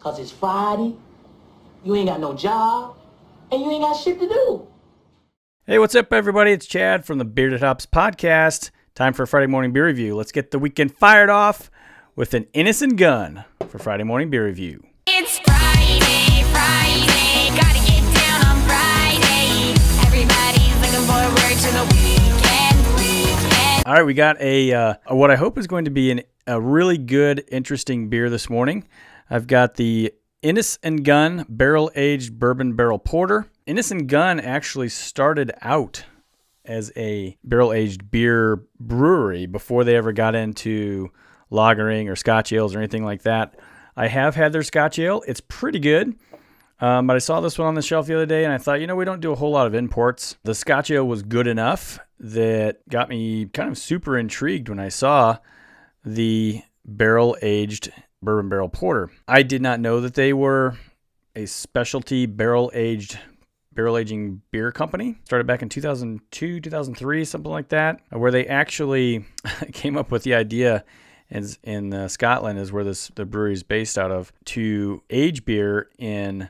Because it's Friday, you ain't got no job, and you ain't got shit to do. Hey, what's up, everybody? It's Chad from the Beerded Hops podcast. Time for a Friday morning beer review. Let's get the weekend fired off with an Innis and Gunn for Friday morning beer review. It's Friday, gotta get down on Friday. Everybody's looking forward to the weekend. All right, we got a what I hope is going to be a really good, interesting beer this morning. I've got the Innis and Gunn barrel-aged bourbon barrel porter. Innis and Gunn actually started out as a barrel-aged beer brewery before they ever got into lagering or Scotch ales or anything like that. I have had their Scotch ale. It's pretty good. But I saw this one on the shelf the other day, and I thought, we don't do a whole lot of imports. The Scotch ale was good enough that got me kind of super intrigued when I saw the barrel-aged bourbon barrel porter. I did not know that they were a specialty barrel-aging beer company. Started back in 2002, 2003, something like that, where they actually came up with the idea in Scotland, is where the brewery is based out of, to age beer in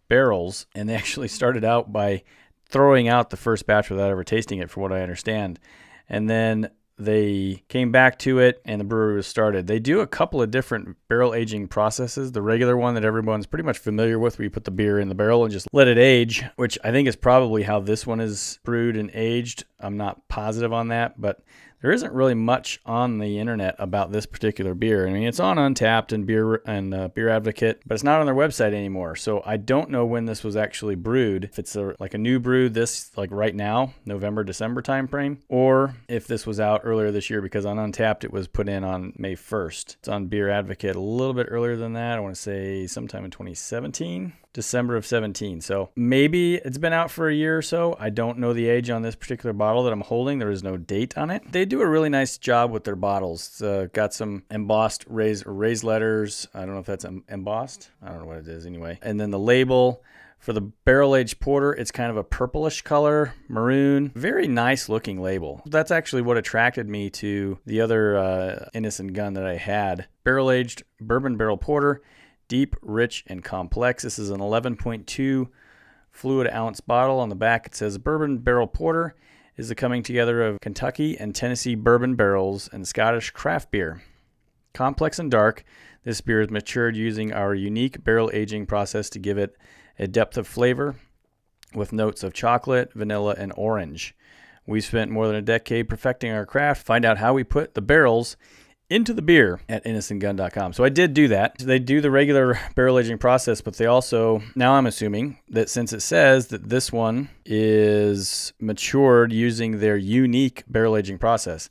barrels. And they actually started out by throwing out the first batch without ever tasting it, for what I understand. And then they came back to it, and the brewery was started. They do a couple of different barrel aging processes. The regular one that everyone's pretty much familiar with, where you put the beer in the barrel and just let it age, which I think is probably how this one is brewed and aged. I'm not positive on that, but there isn't really much on the internet about this particular beer. I mean, it's on Untapped and Beer Advocate, but it's not on their website anymore. So I don't know when this was actually brewed. If it's like a new brew, this like right now, November, December timeframe, or if this was out earlier this year, because on Untapped it was put in on May 1st. It's on Beer Advocate a little bit earlier than that. I want to say sometime in 2017. December of 17. So maybe it's been out for a year or so. I don't know the age on this particular bottle that I'm holding. There is no date on it. They do a really nice job with their bottles. It's got some embossed raised letters. I don't know if that's embossed. I don't know what it is anyway. And then the label for the barrel-aged porter, it's kind of a purplish color, maroon. Very nice looking label. That's actually what attracted me to the other Innis and Gunn that I had. Barrel-aged bourbon barrel porter. Deep, rich, and complex. This is an 11.2 fluid ounce bottle. On the back it says bourbon barrel porter is the coming together of Kentucky and Tennessee bourbon barrels and Scottish craft beer. Complex and dark, this beer is matured using our unique barrel aging process to give it a depth of flavor with notes of chocolate, vanilla, and orange. We spent more than a decade perfecting our craft. Find out how we put the barrels into the beer at innisandgunn.com. So I did do that. They do the regular barrel aging process, but they also, now I'm assuming that since it says that this one is matured using their unique barrel aging process,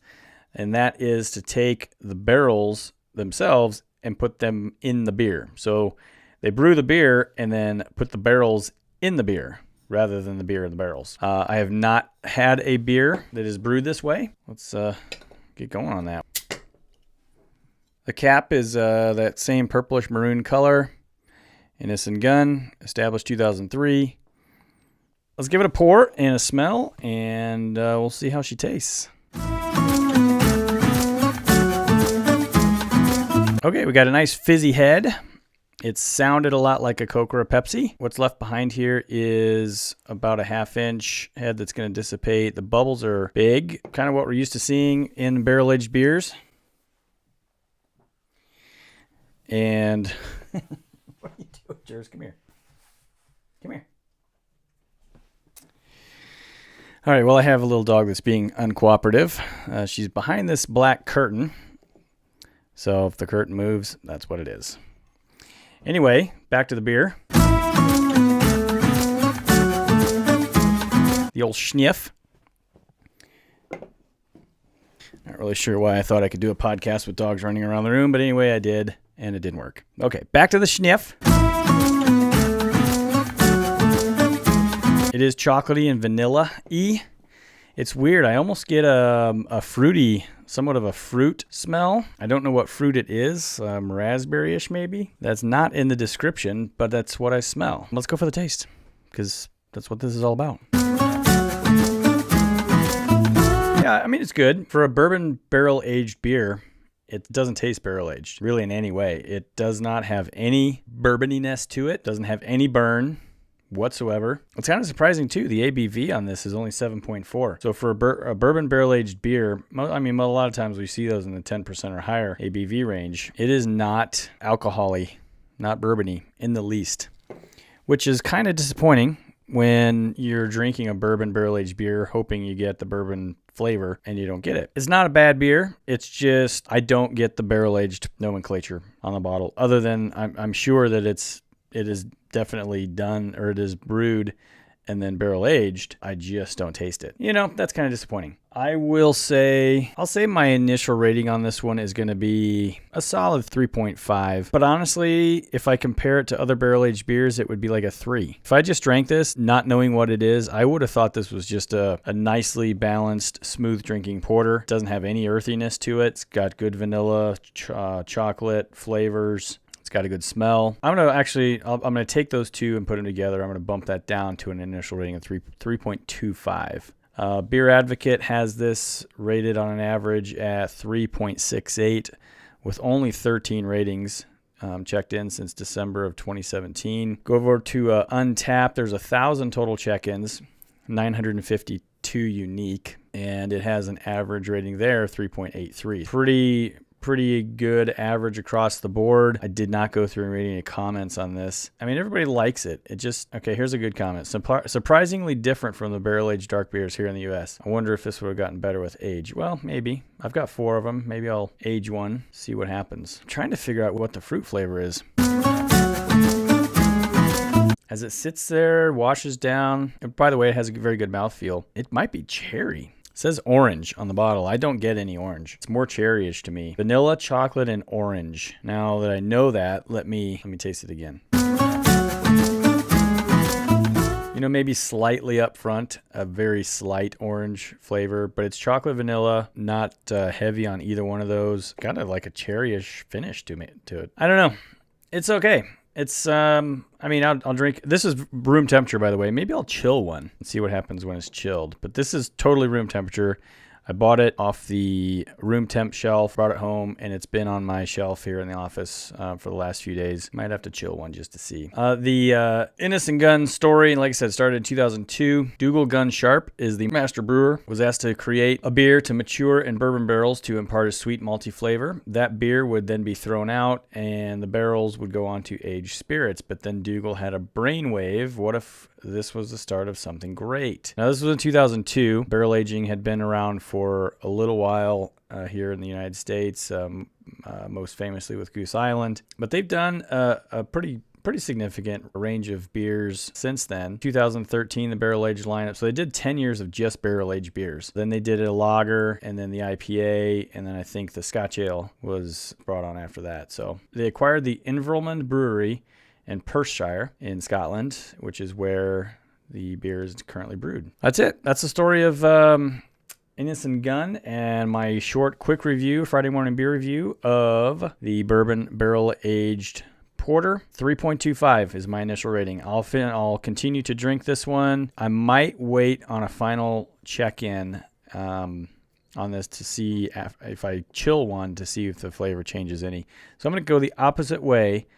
and that is to take the barrels themselves and put them in the beer. So they brew the beer and then put the barrels in the beer rather than the beer in the barrels. I have not had a beer that is brewed this way. Let's get going on that. The cap is that same purplish maroon color. Innis and Gunn, established 2003. Let's give it a pour and a smell, and we'll see how she tastes. Okay, we got a nice fizzy head. It sounded a lot like a Coke or a Pepsi. What's left behind here is about a half-inch head that's going to dissipate. The bubbles are big, kind of what we're used to seeing in barrel-aged beers. And what are you doing, Jers? Come here. Come here. All right, well, I have a little dog that's being uncooperative. She's behind this black curtain. So if the curtain moves, that's what it is. Anyway, back to the beer. The old sniff. Not really sure why I thought I could do a podcast with dogs running around the room, but anyway, I did. And it didn't work. Okay, back to the sniff. It is chocolatey and vanilla-y. It's weird. I almost get a fruity, somewhat of a fruit smell. I don't know what fruit it is. Raspberry-ish maybe. That's not in the description, but that's what I smell. Let's go for the taste, because that's what this is all about. Yeah, I mean, it's good. For a bourbon barrel-aged beer, it doesn't taste barrel-aged, really, in any way. It does not have any bourboniness to it. Doesn't have any burn whatsoever. It's kind of surprising too. The ABV on this is only 7.4. So for a bourbon barrel-aged beer, I mean, a lot of times we see those in the 10% or higher ABV range. It is not alcohol-y, not bourbon-y in the least, which is kind of disappointing when you're drinking a bourbon barrel-aged beer hoping you get the bourbon flavor and you don't get it. It's not a bad beer. It's just I don't get the barrel-aged nomenclature on the bottle, other than I'm sure that it is definitely done, or it is brewed and then barrel aged. I just don't taste it. That's kind of disappointing. I'll say my initial rating on this one is going to be a solid 3.5. But honestly, if I compare it to other barrel aged beers, it would be like a 3. If I just drank this, not knowing what it is, I would have thought this was just a nicely balanced, smooth drinking porter. It doesn't have any earthiness to it. It's got good vanilla, chocolate flavors. It's got a good smell. I'm gonna take those two and put them together. I'm gonna bump that down to an initial rating of 3.25. Beer Advocate has this rated on an average at 3.68 with only 13 ratings checked in since December of 2017. Go over to Untappd. There's 1,000 total check-ins, 952 unique, and it has an average rating there of 3.83. Pretty good average across the board. I did not go through and read any comments on this. I mean, everybody likes it. Okay, here's a good comment. Surprisingly different from the barrel-aged dark beers here in the U.S. I wonder if this would have gotten better with age. Well, maybe. I've got 4 of them. Maybe I'll age one, see what happens. I'm trying to figure out what the fruit flavor is. As it sits there, washes down. And by the way, it has a very good mouthfeel. It might be cherry. It says orange on the bottle. I don't get any orange. It's more cherryish to me. Vanilla, chocolate, and orange. Now that I know that, let me taste it again. Maybe slightly up front, a very slight orange flavor, but it's chocolate, vanilla, not heavy on either one of those. Kind of like a cherryish finish to it. I don't know. It's okay. It's, I'll drink. This is room temperature, by the way. Maybe I'll chill one and see what happens when it's chilled. But this is totally room temperature. I bought it off the room temp shelf, brought it home, and it's been on my shelf here in the office for the last few days. Might have to chill one just to see. The Innis and Gunn story, like I said, started in 2002. Dougal Gunn Sharp is the master brewer, was asked to create a beer to mature in bourbon barrels to impart a sweet malty flavor. That beer would then be thrown out, and the barrels would go on to aged spirits. But then Dougal had a brainwave. What if this was the start of something great? Now, this was in 2002. Barrel aging had been around for a little while here in the United States, most famously with Goose Island. But they've done a pretty significant range of beers since then. 2013, the barrel-aged lineup. So they did 10 years of just barrel-aged beers. Then they did a lager, and then the IPA, and then I think the Scotch Ale was brought on after that. So they acquired the Inverelmond Brewery in Perthshire in Scotland, which is where the beer is currently brewed. That's it. That's the story of Innis and Gunn and my short, quick review, Friday morning beer review of the bourbon barrel-aged porter. 3.25 is my initial rating. I'll continue to drink this one. I might wait on a final check-in on this to see if I chill one to see if the flavor changes any. So I'm going to go the opposite way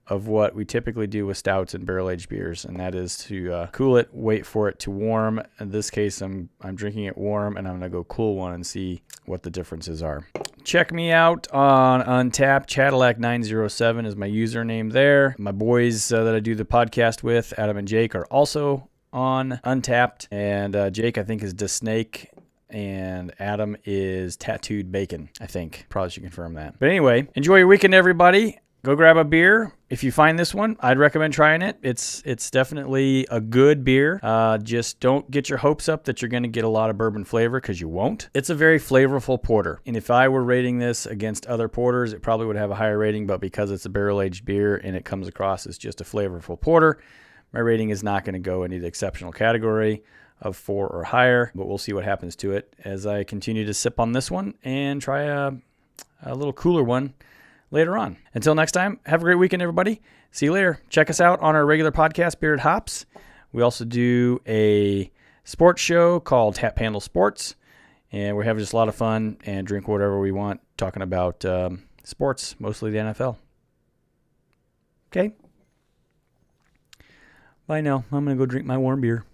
of what we typically do with stouts and barrel-aged beers, and that is to cool it, wait for it to warm. In this case, I'm drinking it warm, and I'm going to go cool one and see what the differences are. Check me out on Untappd. Cadillac907 is my username there. My boys that I do the podcast with, Adam and Jake, are also on Untappd, and Jake, I think, is DeSnake, and Adam is Tattooed Bacon, I think. Probably should confirm that. But anyway, enjoy your weekend, everybody. Go grab a beer. If you find this one, I'd recommend trying it. It's definitely a good beer. Just don't get your hopes up that you're going to get a lot of bourbon flavor, because you won't. It's a very flavorful porter. And if I were rating this against other porters, it probably would have a higher rating. But because it's a barrel-aged beer and it comes across as just a flavorful porter, my rating is not going to go into the exceptional category of 4 or higher. But we'll see what happens to it as I continue to sip on this one and try a little cooler one later on. Until next time, have a great weekend, everybody. See you later. Check us out on our regular podcast, Bearded Hops. We also do a sports show called Tap Handle Sports, and we're having just a lot of fun and drink whatever we want, talking about sports, mostly the NFL. Okay, Bye now. I'm going to go drink my warm beer.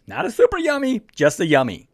Not a super yummy, just a yummy.